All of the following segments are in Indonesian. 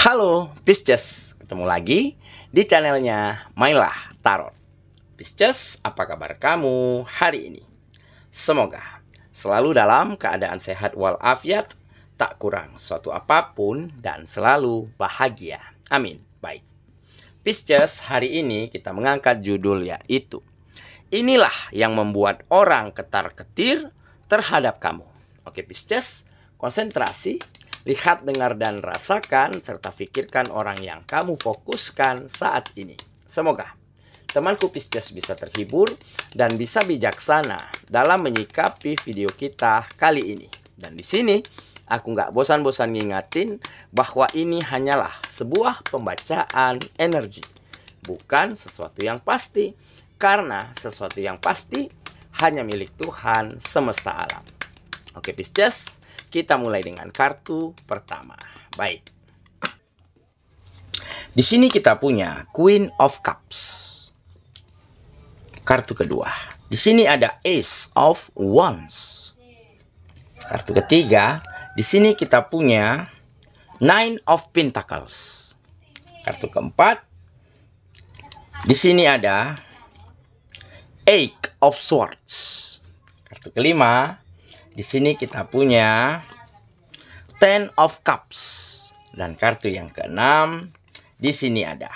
Halo Pisces, ketemu lagi di channelnya Mainlah Tarot. Pisces, apa kabar kamu hari ini? Semoga selalu dalam keadaan sehat walafiat, tak kurang suatu apapun, dan selalu bahagia. Amin. Baik, Pisces, hari ini kita mengangkat judul yaitu inilah yang membuat orang ketar-ketir terhadap kamu. Oke Pisces, konsentrasi. Lihat, dengar, dan rasakan, serta pikirkan orang yang kamu fokuskan saat ini. Semoga temanku Pisces bisa terhibur dan bisa bijaksana dalam menyikapi video kita kali ini. Dan di sini, aku nggak bosan-bosan ngingatin bahwa ini hanyalah sebuah pembacaan energi. Bukan sesuatu yang pasti, karena sesuatu yang pasti hanya milik Tuhan semesta alam. Oke Pisces, kita mulai dengan kartu pertama. Baik. Di sini kita punya Queen of Cups. Kartu kedua. Di sini ada Ace of Wands. Kartu ketiga. Di sini kita punya Nine of Pentacles. Kartu keempat. Di sini ada Eight of Swords. Kartu kelima. Di sini kita punya Ten of Cups. Dan kartu yang keenam, di sini ada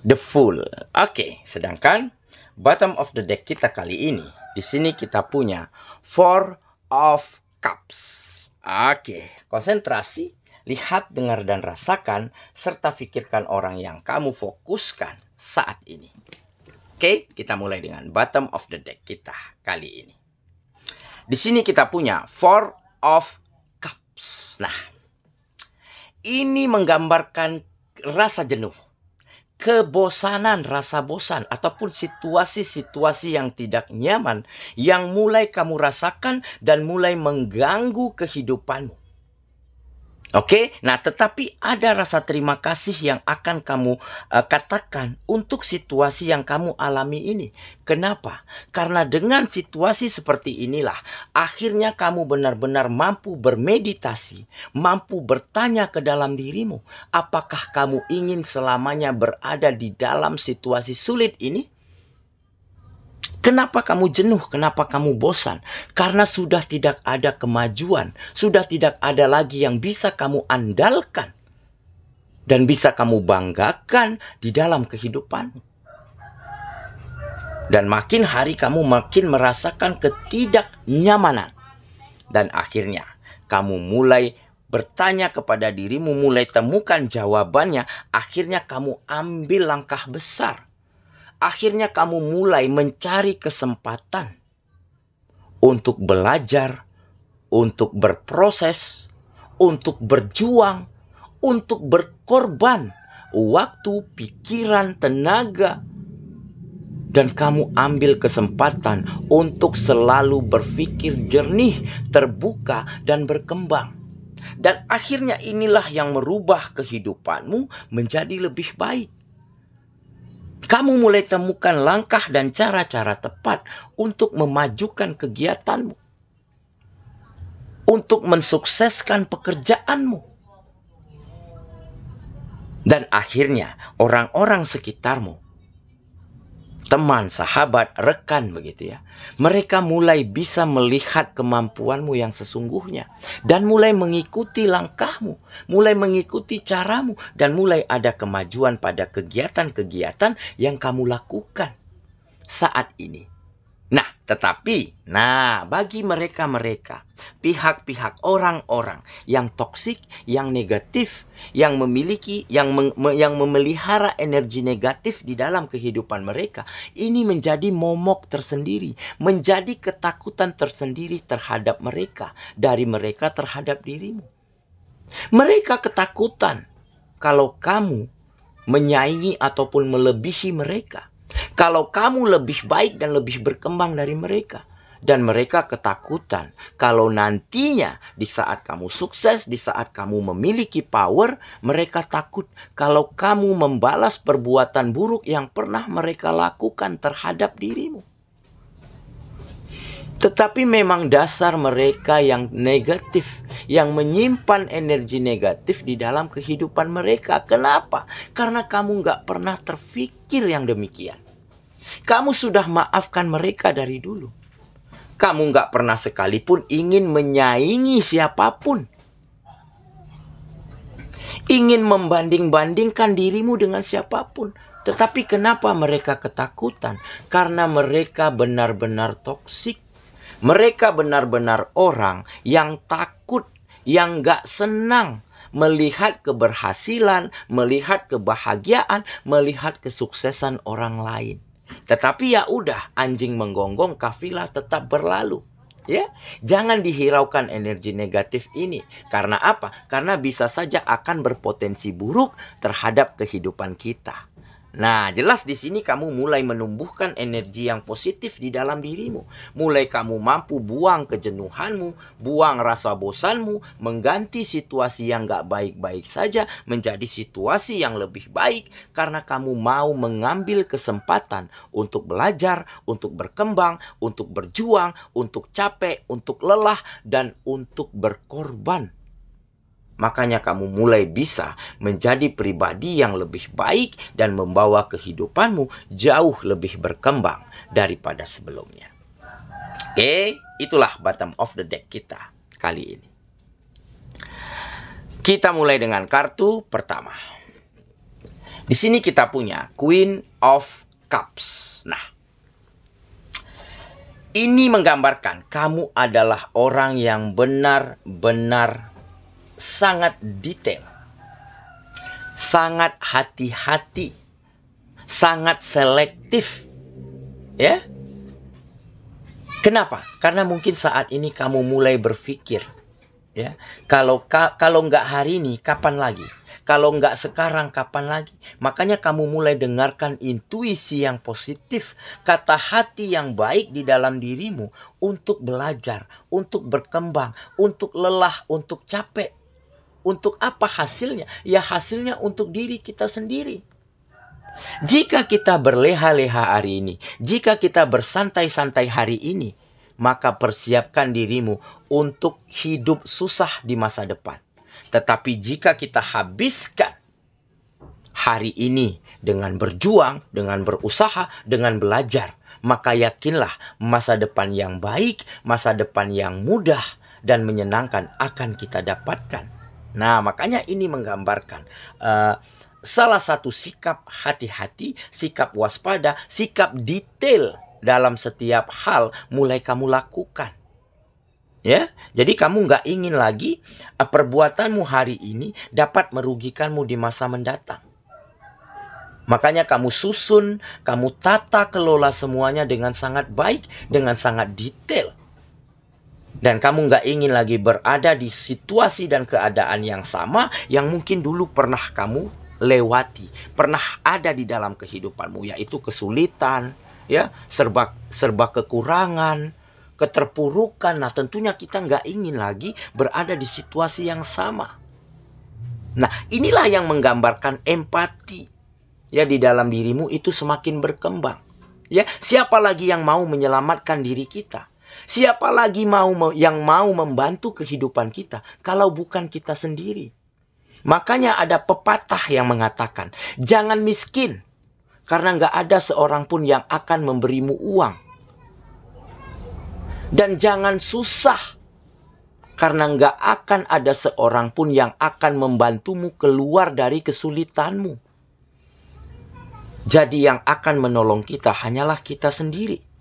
The Fool. Oke, sedangkan bottom of the deck kita kali ini, di sini kita punya Four of Cups. Oke, konsentrasi, lihat, dengar, dan rasakan, serta pikirkan orang yang kamu fokuskan saat ini. Oke, kita mulai dengan bottom of the deck kita kali ini. Di sini kita punya Four of Cups. Nah, ini menggambarkan rasa jenuh, kebosanan, rasa bosan, ataupun situasi-situasi yang tidak nyaman yang mulai kamu rasakan dan mulai mengganggu kehidupanmu. Oke, nah tetapi ada rasa terima kasih yang akan kamu katakan untuk situasi yang kamu alami ini. Kenapa? Karena dengan situasi seperti inilah akhirnya kamu benar-benar mampu bermeditasi, mampu bertanya ke dalam dirimu, apakah kamu ingin selamanya berada di dalam situasi sulit ini? Kenapa kamu jenuh? Kenapa kamu bosan? Karena sudah tidak ada kemajuan. Sudah tidak ada lagi yang bisa kamu andalkan. Dan bisa kamu banggakan di dalam kehidupanmu. Dan makin hari kamu makin merasakan ketidaknyamanan. Dan akhirnya kamu mulai bertanya kepada dirimu, mulai temukan jawabannya. Akhirnya kamu ambil langkah besar. Akhirnya kamu mulai mencari kesempatan untuk belajar, untuk berproses, untuk berjuang, untuk berkorban waktu, pikiran, tenaga. Dan kamu ambil kesempatan untuk selalu berpikir jernih, terbuka, dan berkembang. Dan akhirnya inilah yang merubah kehidupanmu menjadi lebih baik. Kamu mulai temukan langkah dan cara-cara tepat untuk memajukan kegiatanmu. Untuk mensukseskan pekerjaanmu. Dan akhirnya orang-orang sekitarmu, teman, sahabat, rekan begitu ya. Mereka mulai bisa melihat kemampuanmu yang sesungguhnya. Dan mulai mengikuti langkahmu. Mulai mengikuti caramu. Dan mulai ada kemajuan pada kegiatan-kegiatan yang kamu lakukan saat ini. Nah, tetapi, bagi mereka-mereka, pihak-pihak orang-orang yang toksik, yang negatif, yang memiliki, yang memelihara energi negatif di dalam kehidupan mereka, ini menjadi momok tersendiri, menjadi ketakutan tersendiri terhadap mereka, dari mereka terhadap dirimu. Mereka ketakutan kalau kamu menyaingi ataupun melebihi mereka. Kalau kamu lebih baik dan lebih berkembang dari mereka. Dan mereka ketakutan kalau nantinya di saat kamu sukses, di saat kamu memiliki power, mereka takut kalau kamu membalas perbuatan buruk yang pernah mereka lakukan terhadap dirimu. Tetapi memang dasar mereka yang negatif, yang menyimpan energi negatif di dalam kehidupan mereka. Kenapa? Karena kamu nggak pernah terfikir yang demikian. Kamu sudah maafkan mereka dari dulu. Kamu nggak pernah sekalipun ingin menyaingi siapapun. Ingin membanding-bandingkan dirimu dengan siapapun. Tetapi kenapa mereka ketakutan? Karena mereka benar-benar toksik. Mereka benar-benar orang yang takut, yang gak senang melihat keberhasilan, melihat kebahagiaan, melihat kesuksesan orang lain. Tetapi ya udah, anjing menggonggong, kafilah tetap berlalu. Ya, jangan dihiraukan energi negatif ini. Karena apa? Karena bisa saja akan berpotensi buruk terhadap kehidupan kita. Nah, jelas di sini kamu mulai menumbuhkan energi yang positif di dalam dirimu. Mulai kamu mampu buang kejenuhanmu, buang rasa bosanmu, mengganti situasi yang gak baik-baik saja menjadi situasi yang lebih baik. Karena kamu mau mengambil kesempatan untuk belajar, untuk berkembang, untuk berjuang, untuk capek, untuk lelah, dan untuk berkorban. Makanya kamu mulai bisa menjadi pribadi yang lebih baik dan membawa kehidupanmu jauh lebih berkembang daripada sebelumnya. Oke, itulah bottom of the deck kita kali ini. Kita mulai dengan kartu pertama. Di sini kita punya Queen of Cups. Nah, ini menggambarkan kamu adalah orang yang benar-benar sangat detail, sangat hati-hati, sangat selektif. Ya. Kenapa? Karena mungkin saat ini kamu mulai berpikir, ya, kalau nggak hari ini, kapan lagi? Kalau nggak sekarang, kapan lagi? Makanya kamu mulai dengarkan intuisi yang positif, kata hati yang baik di dalam dirimu untuk belajar, untuk berkembang, untuk lelah, untuk capek. Untuk apa hasilnya? Ya hasilnya untuk diri kita sendiri. Jika kita berleha-leha hari ini, jika kita bersantai-santai hari ini, maka persiapkan dirimu untuk hidup susah di masa depan. Tetapi jika kita habiskan hari ini dengan berjuang, dengan berusaha, dengan belajar, maka yakinlah masa depan yang baik, masa depan yang mudah dan menyenangkan akan kita dapatkan. Nah, makanya ini menggambarkan salah satu sikap hati-hati, sikap waspada, sikap detail dalam setiap hal mulai kamu lakukan. Ya, jadi kamu nggak ingin lagi perbuatanmu hari ini dapat merugikanmu di masa mendatang. Makanya kamu susun, kamu tata kelola semuanya dengan sangat baik, dengan sangat detail. Dan kamu nggak ingin lagi berada di situasi dan keadaan yang sama yang mungkin dulu pernah kamu lewati, pernah ada di dalam kehidupanmu, yaitu kesulitan, ya, serba kekurangan, keterpurukan. Nah, tentunya kita nggak ingin lagi berada di situasi yang sama. Nah, inilah yang menggambarkan empati, ya, di dalam dirimu itu semakin berkembang. Ya, siapa lagi yang mau menyelamatkan diri kita? Siapa lagi yang mau membantu kehidupan kita kalau bukan kita sendiri? Makanya ada pepatah yang mengatakan, jangan miskin karena nggak ada seorang pun yang akan memberimu uang. Dan jangan susah karena nggak akan ada seorang pun yang akan membantumu keluar dari kesulitanmu. Jadi yang akan menolong kita hanyalah kita sendiri.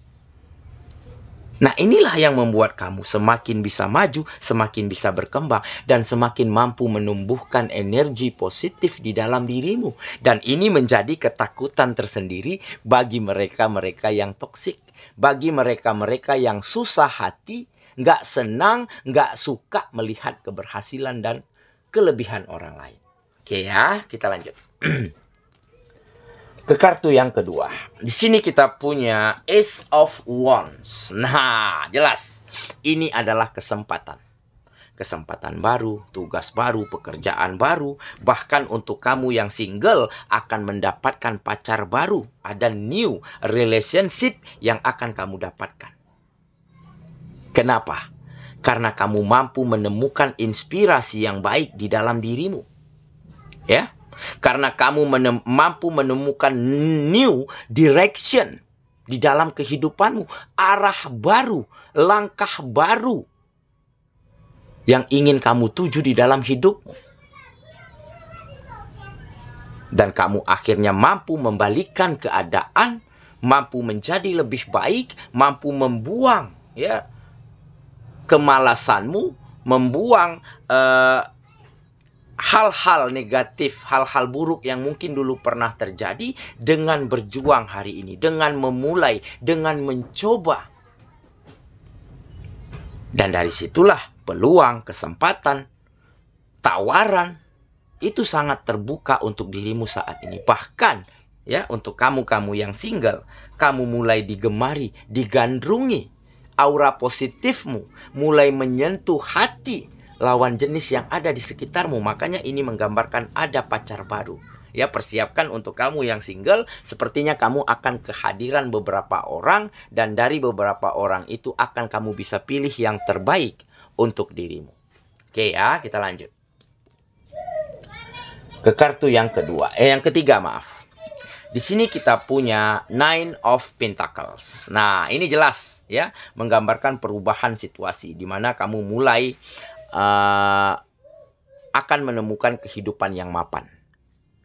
Nah, inilah yang membuat kamu semakin bisa maju, semakin bisa berkembang, dan semakin mampu menumbuhkan energi positif di dalam dirimu. Dan ini menjadi ketakutan tersendiri bagi mereka-mereka yang toksik. Bagi mereka-mereka yang susah hati, nggak senang, nggak suka melihat keberhasilan dan kelebihan orang lain. Oke ya, kita lanjut. Ke kartu yang kedua. Di sini kita punya Ace of Wands. Nah, jelas. Ini adalah kesempatan. Kesempatan baru, tugas baru, pekerjaan baru. Bahkan untuk kamu yang single akan mendapatkan pacar baru. Ada new relationship yang akan kamu dapatkan. Kenapa? Karena kamu mampu menemukan inspirasi yang baik di dalam dirimu. Ya, karena kamu mampu menemukan new direction di dalam kehidupanmu, arah baru, langkah baru yang ingin kamu tuju di dalam hidupmu. Dan kamu akhirnya mampu membalikkan keadaan, mampu menjadi lebih baik, mampu membuang ya kemalasanmu, membuang hal-hal negatif, hal-hal buruk yang mungkin dulu pernah terjadi dengan berjuang hari ini, dengan memulai, dengan mencoba. Dan dari situlah peluang, kesempatan, tawaran itu sangat terbuka untuk dirimu saat ini. Bahkan ya, untuk kamu-kamu yang single, kamu mulai digemari, digandrungi. Aura positifmu mulai menyentuh hati lawan jenis yang ada di sekitarmu. Makanya ini menggambarkan ada pacar baru. Ya, persiapkan untuk kamu yang single, sepertinya kamu akan kehadiran beberapa orang, dan dari beberapa orang itu akan kamu bisa pilih yang terbaik untuk dirimu. Oke ya, kita lanjut ke kartu yang kedua. Yang ketiga, maaf. Di sini kita punya Nine of Pentacles. Nah, ini jelas ya, menggambarkan perubahan situasi di mana kamu mulai akan menemukan kehidupan yang mapan.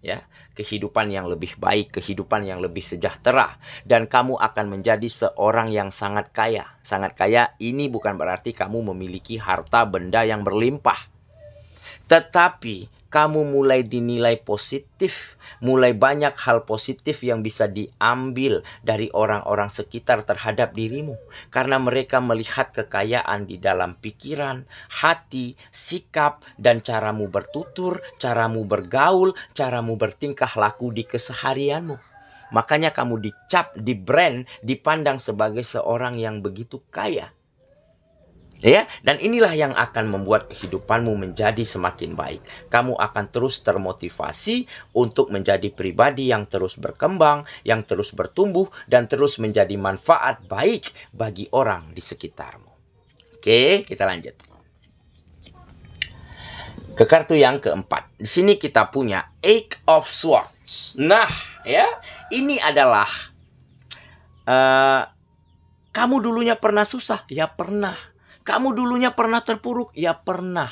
Ya, kehidupan yang lebih baik, kehidupan yang lebih sejahtera, dan kamu akan menjadi seorang yang sangat kaya. Sangat kaya ini bukan berarti kamu memiliki harta benda yang berlimpah. Tetapi kamu mulai dinilai positif, mulai banyak hal positif yang bisa diambil dari orang-orang sekitar terhadap dirimu. Karena mereka melihat kekayaan di dalam pikiran, hati, sikap, dan caramu bertutur, caramu bergaul, caramu bertingkah laku di keseharianmu. Makanya kamu dicap, di-brand, dipandang sebagai seorang yang begitu kaya. Ya, dan inilah yang akan membuat kehidupanmu menjadi semakin baik. Kamu akan terus termotivasi untuk menjadi pribadi yang terus berkembang, yang terus bertumbuh, dan terus menjadi manfaat baik bagi orang di sekitarmu. Oke, kita lanjut ke kartu yang keempat. Di sini kita punya Eight of Swords. Nah, ya, ini adalah kamu dulunya pernah susah? Ya, pernah. Kamu dulunya pernah terpuruk? Ya, pernah.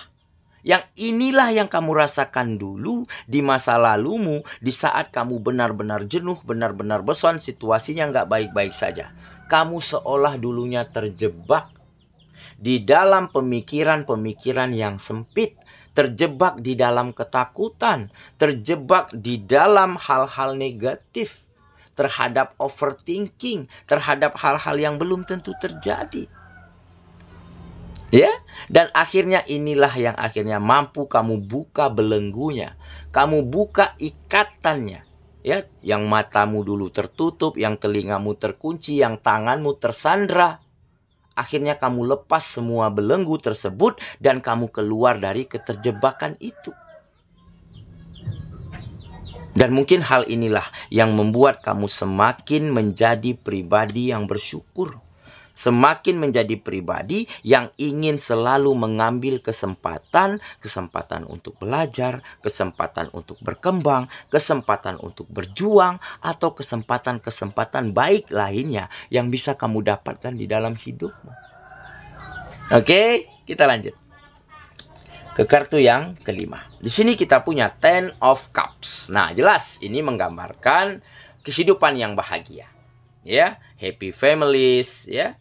Yang inilah yang kamu rasakan dulu di masa lalumu, di saat kamu benar-benar jenuh, benar-benar bosan, situasinya nggak baik-baik saja. Kamu seolah dulunya terjebak di dalam pemikiran-pemikiran yang sempit, terjebak di dalam ketakutan, terjebak di dalam hal-hal negatif, terhadap overthinking, terhadap hal-hal yang belum tentu terjadi. Ya, dan akhirnya inilah yang akhirnya mampu kamu buka belenggunya, kamu buka ikatannya, ya, yang matamu dulu tertutup, yang telingamu terkunci, yang tanganmu tersandra. Akhirnya kamu lepas semua belenggu tersebut dan kamu keluar dari keterjebakan itu. Dan mungkin hal inilah yang membuat kamu semakin menjadi pribadi yang bersyukur. Semakin menjadi pribadi yang ingin selalu mengambil kesempatan untuk belajar, kesempatan untuk berkembang, kesempatan untuk berjuang, atau kesempatan-kesempatan baik lainnya yang bisa kamu dapatkan di dalam hidupmu. Oke, kita lanjut ke kartu yang kelima. Di sini kita punya Ten of Cups. Nah, jelas ini menggambarkan kehidupan yang bahagia. Ya, happy families, ya.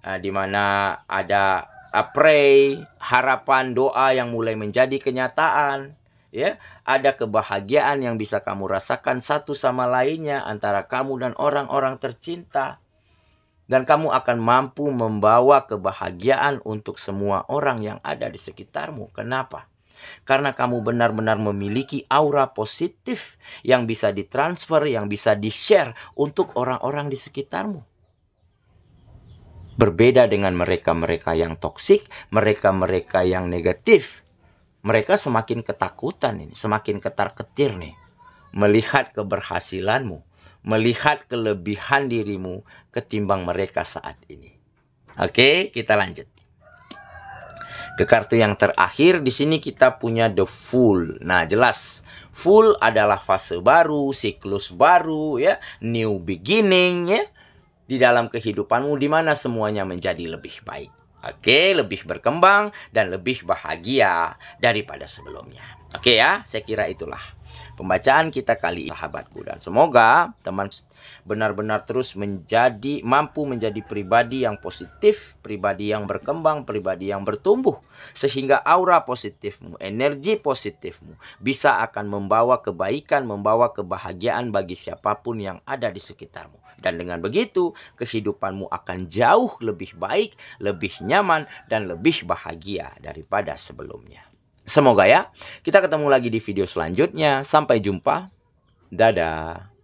Di mana ada pray, harapan, doa yang mulai menjadi kenyataan, ya. Ada kebahagiaan yang bisa kamu rasakan satu sama lainnya antara kamu dan orang-orang tercinta. Dan kamu akan mampu membawa kebahagiaan untuk semua orang yang ada di sekitarmu. Kenapa? Karena kamu benar-benar memiliki aura positif yang bisa ditransfer, yang bisa di-share untuk orang-orang di sekitarmu. Berbeda dengan mereka-mereka yang toksik, mereka-mereka yang negatif. Mereka semakin ketakutan ini, semakin ketar-ketir nih. Melihat keberhasilanmu, melihat kelebihan dirimu ketimbang mereka saat ini. Oke, kita lanjut. Ke kartu yang terakhir di sini kita punya The Fool. Nah, jelas Fool adalah fase baru, siklus baru ya, new beginning ya. Di dalam kehidupanmu di mana semuanya menjadi lebih baik. Oke, lebih berkembang dan lebih bahagia daripada sebelumnya. Oke ya, saya kira itulah pembacaan kita kali ini, sahabatku. Dan semoga teman benar-benar terus mampu menjadi pribadi yang positif, pribadi yang berkembang, pribadi yang bertumbuh. Sehingga aura positifmu, energi positifmu bisa akan membawa kebaikan, membawa kebahagiaan bagi siapapun yang ada di sekitarmu. Dan dengan begitu, kehidupanmu akan jauh lebih baik, lebih nyaman, dan lebih bahagia daripada sebelumnya. Semoga ya, kita ketemu lagi di video selanjutnya. Sampai jumpa. Dadah.